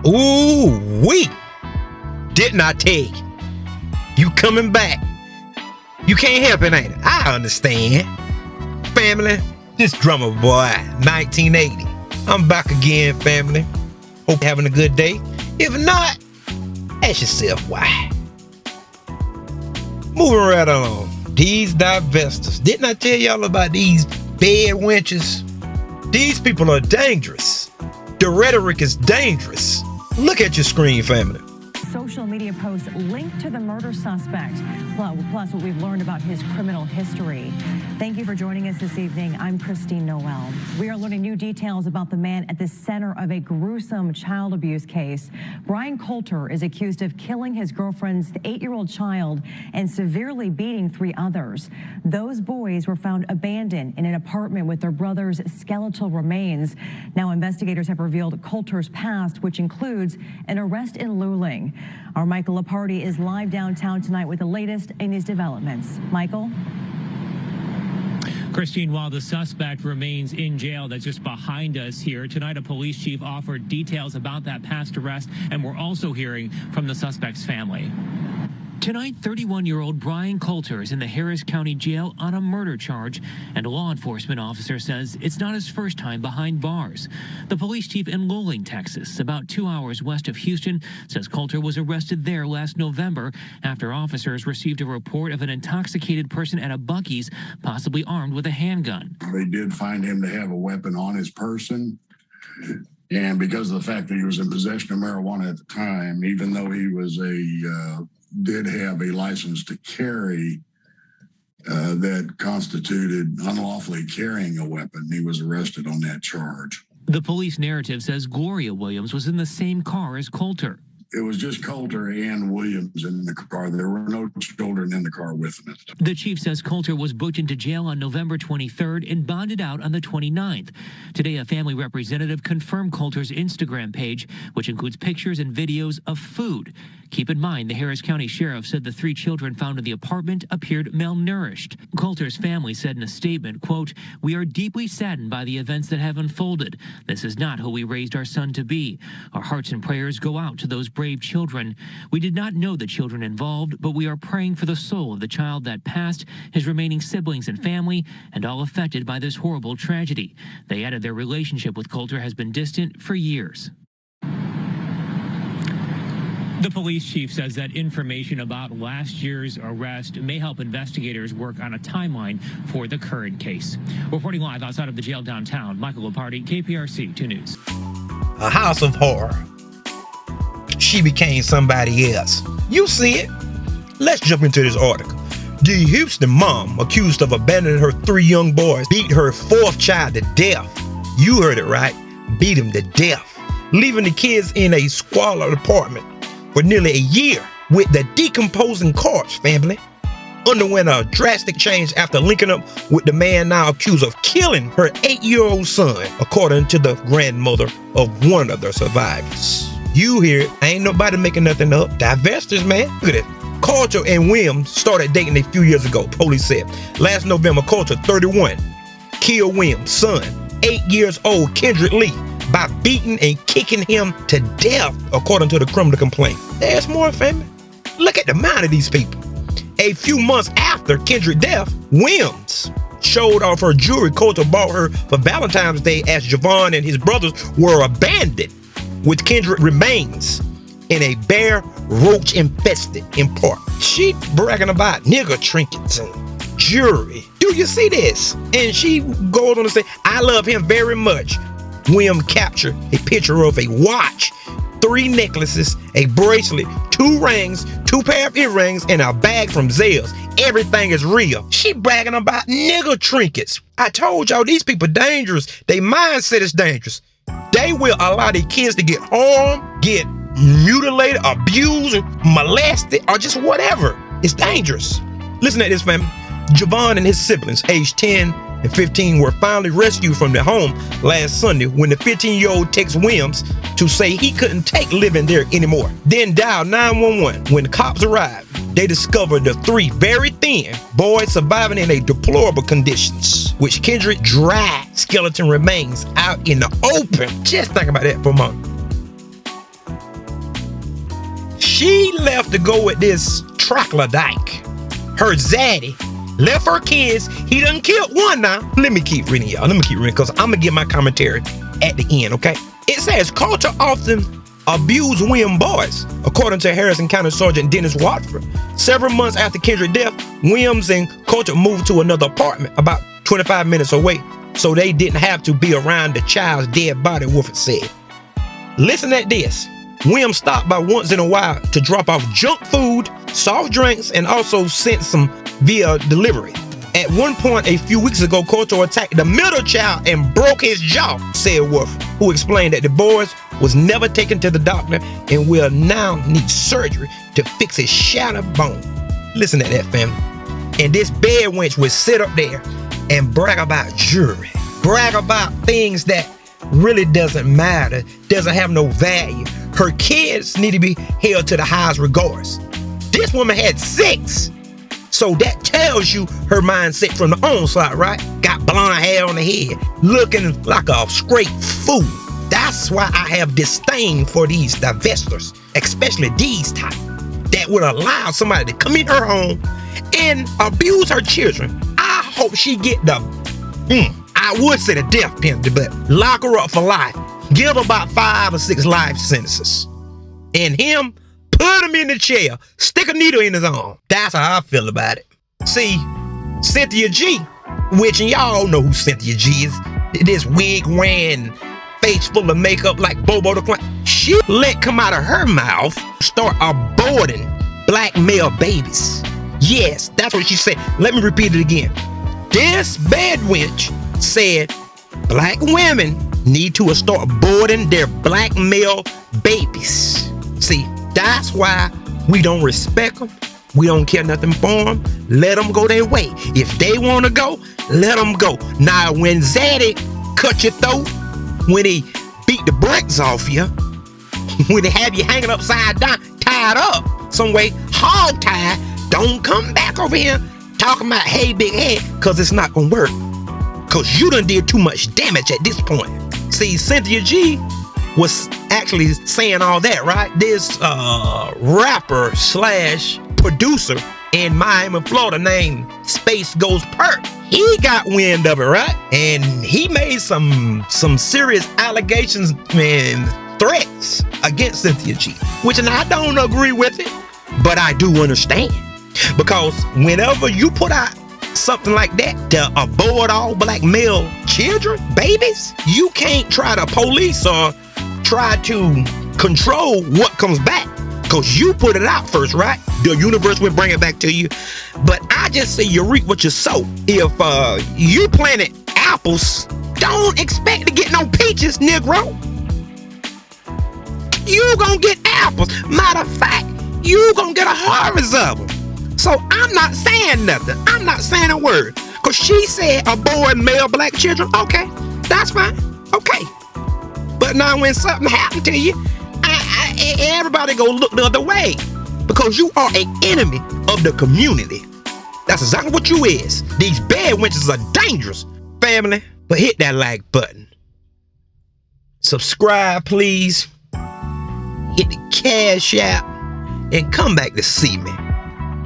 Ooh, wee. Didn't I tell you? You coming back. You can't help it, ain't it? I understand. Family, this drummer boy, 1980. I'm back again, family. Hope you're having a good day. If not, ask yourself why. Moving right on. These divestors. Didn't I tell y'all about these bed wenches? These people are dangerous. The rhetoric is dangerous. Look at your screen, family. Social media posts linked to the murder suspect, plus what we've learned about his criminal history. Thank you for joining us this evening. I'm Christine Noel. We are learning new details about the man at the center of a gruesome child abuse case. Brian Coulter is accused of killing his girlfriend's 8-year-old child and severely beating 3 others. Those boys were found abandoned in an apartment with their brother's skeletal remains. Now investigators have revealed Coulter's past, which includes an arrest in Luling. Our Michael Laparty is live downtown tonight with the latest in these developments. Michael? Christine, while the suspect remains in jail that's just behind us here, tonight a police chief offered details about that past arrest, and we're also hearing from the suspect's family. Tonight, 31-year-old Brian Coulter is in the Harris County Jail on a murder charge, and a law enforcement officer says it's not his first time behind bars. The police chief in Luling, Texas, about 2 hours west of Houston, says Coulter was arrested there last November after officers received a report of an intoxicated person at a Buc-ee's, possibly armed with a handgun. They did find him to have a weapon on his person. And because of the fact that he was in possession of marijuana at the time, even though he was did have a license to carry that constituted unlawfully carrying a weapon, he was arrested on that charge. The police narrative says Gloria Williams was in the same car as Coulter. It was just Coulter and Williams in the car. There were no children in the car with them. The chief says Coulter was booked into jail on November 23rd and bonded out on the 29th. Today, a family representative confirmed Coulter's Instagram page, which includes pictures and videos of food. Keep in mind, the Harris County Sheriff said the 3 children found in the apartment appeared malnourished. Coulter's family said in a statement, quote, "We are deeply saddened by the events that have unfolded. This is not who we raised our son to be. Our hearts and prayers go out to those brave children. We did not know the children involved, but we are praying for the soul of the child that passed, his remaining siblings and family, and all affected by this horrible tragedy." They added their relationship with Coulter has been distant for years. The police chief says that information about last year's arrest may help investigators work on a timeline for the current case. Reporting live outside of the jail downtown, Michael Laparty, KPRC 2 News. A house of horror. She became somebody else. You see it. Let's jump into this article. The Houston mom accused of abandoning her 3 young boys beat her 4th child to death. You heard it right. Beat him to death. Leaving the kids in a squalid apartment for nearly a year with the decomposing corpse, family. Underwent a drastic change after linking up with the man now accused of killing her 8-year-old son, according to the grandmother of one of the survivors. You hear it. Ain't nobody making nothing up. Divestors, man. Look at it. Coulter and Williams started dating a few years ago, police said. Last November, Coulter, 31, killed Williams' son, 8 years old, Kendrick Lee, by beating and kicking him to death, according to the criminal complaint. There's more, family. Look at the mind of these people. A few months after Kendrick's death, Williams showed off her jewelry Coulter bought her for Valentine's Day as Javon and his brothers were abandoned with Kendrick remains in a bare, roach-infested apartment. She bragging about nigger trinkets and jewelry. Do you see this? And she goes on to say, "I love him very much." William captured a picture of a watch, 3 necklaces, a bracelet, 2 rings, 2 pair of earrings, and a bag from Zales. Everything is real. She bragging about nigger trinkets. I told y'all these people dangerous. Their mindset is dangerous. They will allow their kids to get harmed, get mutilated, abused, molested, or just whatever. It's dangerous. Listen to this, family. Javon and his siblings, aged 10 and 15, were finally rescued from their home last Sunday when the 15-year-old texted Williams to say he couldn't take living there anymore. Then dialed 911. When the cops arrived, they discovered the 3 very thin boys surviving in a deplorable conditions, which Kendrick dried skeleton remains out in the open. Just think about that for a moment. She left to go with this troglodyte. Her zaddy left her kids. He done killed one now. Let me keep reading, y'all. Let me keep reading, because I'm going to give my commentary at the end, okay? It says, culture often abused Williams boys, according to Harrison County Sergeant Dennis Watford. Several months after Kendrick's death, Williams and culture moved to another apartment about 25 minutes away, so they didn't have to be around the child's dead body, Wolford said. Listen at this. Williams stopped by once in a while to drop off junk food, soft drinks, and also sent some via delivery. At one point a few weeks ago, Coulter attacked the middle child and broke his jaw, said Wolf, who explained that the boys was never taken to the doctor and will now need surgery to fix his shattered bone. Listen to that, family. And this bed wench would sit up there and brag about jewelry, brag about things that really doesn't matter, doesn't have no value. Her kids need to be held to the highest regards. This woman had 6. So that tells you her mindset from the onslaught, right? Got blonde hair on the head, looking like a straight fool. That's why I have disdain for these divestors, especially these type, that would allow somebody to come in her home and abuse her children. I hope she get the, I would say the death penalty, but lock her up for life. Give about 5 or 6 life sentences. And him, put him in the chair, stick a needle in his arm. That's how I feel about it. See, Cynthia G, which, and y'all know who Cynthia G is, this wig wearing, face full of makeup like Bobo the Clown, she let come out of her mouth start aborting black male babies. Yes, that's what she said. Let me repeat it again. This bed wench said black women need to start aborting their black male babies. See, that's why we don't respect them. We don't care nothing for them. Let them go their way. If they want to go, let them go. Now, when Zaddy cut your throat, when he beat the brakes off you, when they have you hanging upside down, tied up some way, hog tied, don't come back over here talking about, hey, big head, because it's not going to work. Because you done did too much damage at this point. See, Cynthia G was actually saying all that, right? This rapper slash producer in Miami, Florida, named Space Ghost Perk, he got wind of it, right? And he made some serious allegations and threats against Cynthia G, which, and I don't agree with it, but I do understand. Because whenever you put out something like that to abort all black male children, babies, you can't try to police or try to control what comes back, because you put it out first, right? The universe will bring it back to you. But I just say you reap what you sow. If you planted apples, don't expect to get no peaches, Negro. You gonna get apples. Matter of fact, you gonna get a harvest of them. So I'm not saying nothing. I'm not saying a word. Because she said abort male black children. Okay, that's fine. Okay. But now when something happened to you, everybody go look the other way. Because you are an enemy of the community. That's exactly what you is. These bad wenches are dangerous, family. But hit that like button. Subscribe, please. Hit the cash app. And come back to see me.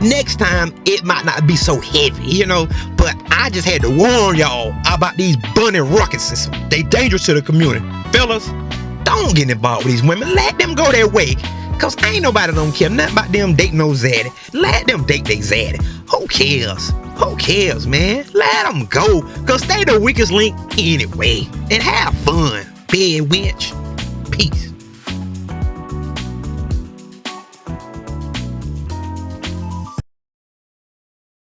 Next time, it might not be so heavy, you know, but I just had to warn y'all about these bunny ruckuses. They dangerous to the community. Fellas, don't get involved with these women. Let them go their way. Because ain't nobody don't care nothing about them dating no zaddy. Let them date their zaddy. Who cares? Who cares, man? Let them go. Because they the weakest link anyway. And have fun, bed wench. Peace.